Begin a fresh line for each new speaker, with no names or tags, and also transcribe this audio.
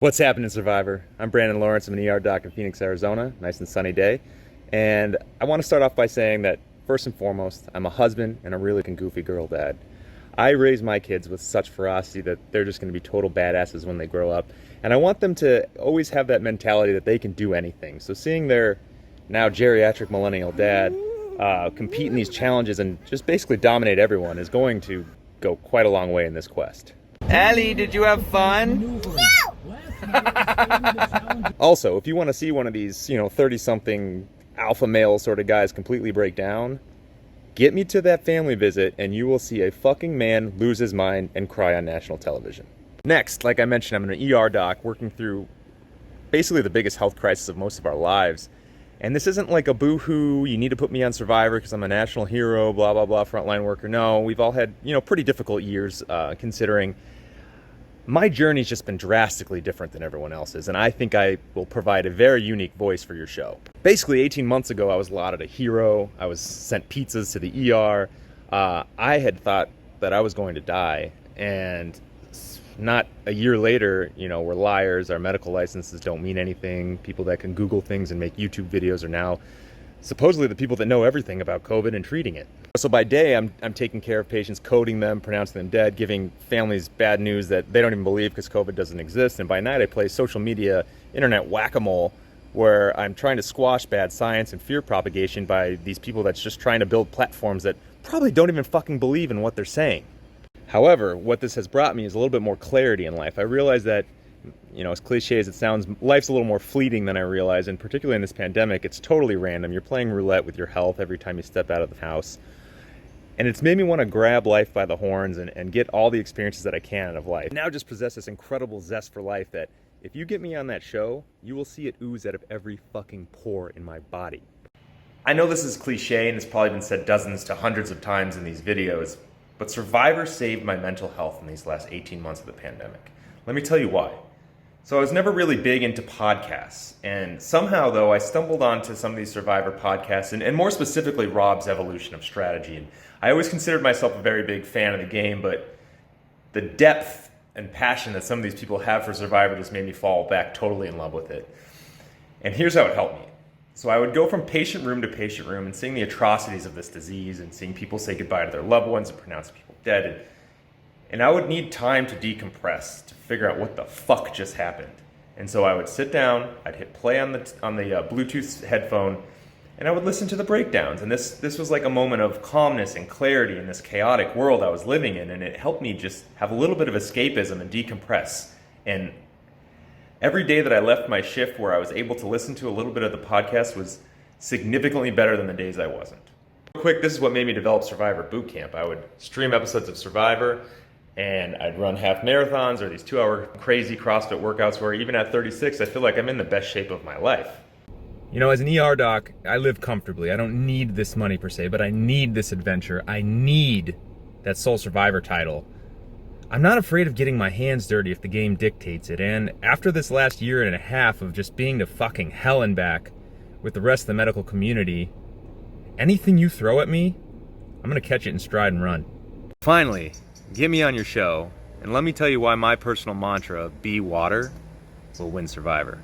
What's happening, Survivor? I'm Brandon Lawrence. I'm an ER doc in Phoenix, Arizona. Nice and sunny day. And I want to start off by saying that, first and foremost, I'm a husband and a really goofy girl dad. I raise my kids with such ferocity that they're just going to be total badasses when they grow up. And I want them to always have that mentality that they can do anything. So seeing their now geriatric millennial dad compete in these challenges and just basically dominate everyone is going to go quite a long way in this quest. Allie, did you have fun? Also, if you want to see one of these, 30-something alpha male sort of guys completely break down, get me to that family visit and you will see a fucking man lose his mind and cry on national television. Next, like I mentioned, I'm an ER doc working through basically the biggest health crisis of most of our lives. And this isn't like a boo-hoo, you need to put me on Survivor because I'm a national hero, blah, blah, blah, frontline worker. No, we've all had, pretty difficult years considering my journey's just been drastically different than everyone else's, and I think I will provide a very unique voice for your show. Basically, 18 months ago, I was lauded a hero. I was sent pizzas to the ER. I had thought that I was going to die, and not a year later, we're liars. Our medical licenses don't mean anything. People that can Google things and make YouTube videos are now supposedly the people that know everything about COVID and treating it. So by day, I'm taking care of patients, coding them, pronouncing them dead, giving families bad news that they don't even believe because COVID doesn't exist. And by night, I play social media, internet whack-a-mole, where I'm trying to squash bad science and fear propagation by these people that's just trying to build platforms that probably don't even fucking believe in what they're saying. However, what this has brought me is a little bit more clarity in life. I realize that, as cliche as it sounds, life's a little more fleeting than I realize, and particularly in this pandemic, it's totally random. You're playing roulette with your health every time you step out of the house. And it's made me want to grab life by the horns and get all the experiences that I can out of life. I now just possess this incredible zest for life that if you get me on that show, you will see it ooze out of every fucking pore in my body. I know this is cliche and it's probably been said dozens to hundreds of times in these videos, but Survivor saved my mental health in these last 18 months of the pandemic. Let me tell you why. So I was never really big into podcasts, and somehow though I stumbled onto some of these Survivor podcasts, and more specifically Rob's Evolution of Strategy. And I always considered myself a very big fan of the game, but the depth and passion that some of these people have for Survivor just made me fall back totally in love with it. And here's how it helped me. So I would go from patient room to patient room and seeing the atrocities of this disease and seeing people say goodbye to their loved ones and pronounce people dead. And I would need time to decompress, to figure out what the fuck just happened. And so I would sit down, I'd hit play on the Bluetooth headphone, and I would listen to the breakdowns. And this was like a moment of calmness and clarity in this chaotic world I was living in, and it helped me just have a little bit of escapism and decompress. And every day that I left my shift where I was able to listen to a little bit of the podcast was significantly better than the days I wasn't. Real quick, this is what made me develop Survivor Boot Camp. I would stream episodes of Survivor, and I'd run half marathons or these 2-hour crazy CrossFit workouts where even at 36, I feel like I'm in the best shape of my life. As an ER doc, I live comfortably. I don't need this money per se, but I need this adventure. I need that sole survivor title. I'm not afraid of getting my hands dirty if the game dictates it. And after this last year and a half of just being to fucking hell and back with the rest of the medical community, anything you throw at me, I'm gonna catch it in stride and run. Finally, get me on your show, and let me tell you why my personal mantra, be water, will win Survivor.